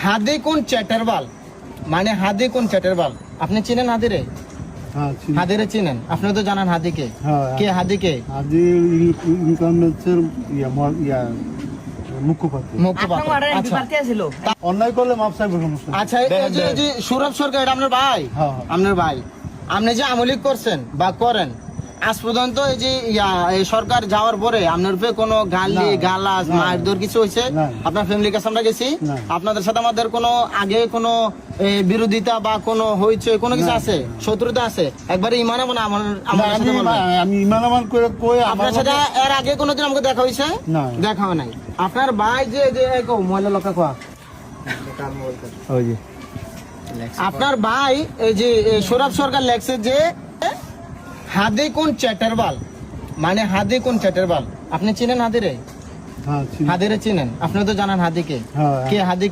হাদি কোন চ্যাটারবাল, মানে হাদি কোন চ্যাটারবাল, আপনি চিনেন হাদিরে? হ্যাঁ, হাদিরে চিনেন? আপনি তো জানেন হাদিকে। হ্যাঁ, কে হাদিকে? আদি ইনকামেন্সের মুখপাত্র। মুখপাত্র। অন্যায় করলে মাপ চাইবো, সমস্যা নেই। আচ্ছা, এই যে সৌরভ সরকার, এটা আপনার ভাই? হ্যাঁ। আপনার ভাই। আপনি যে আমলিক করছেন বা করেন, আজ পর্যন্ত এই যে এই সরকার যাওয়ার পরে আপনার উপরে কোনো গালি না, গালাজ না, মারধর কিছু হয়েছে? না। আপনার ফ্যামিলির কাছে আমরা গেছি, না। আপনাদের সাথে আমাদের কোনো আগে কোনো বিরোধিতা বা কোনো হয়েছে, কোনো কিছু না। আছে, শত্রুতা আছে? একবারে ইমান আমার না, আমাদের সাথে বলবেন। আমি ইমান করে কই আপনার সাথে এর আগে কোনোদিন আমাকে দেখা হয়েছে? না। দেখা হয় নাই। আপনার ভাই যে মহিলা লোকা কোয়া, ওই যে আপনার ভাই এই যে সৌরভ সরকার লেখছে যে হাদি কোন চ্যাটারবাল, মানে হাদি কোন চ্যাটারবাল, আপনি চিনেন হাদিরে? হ্যাঁ, হাদিরে চিনেন? আপনি তো জানেন হাদিকে। হ্যাঁ। কে হাদি?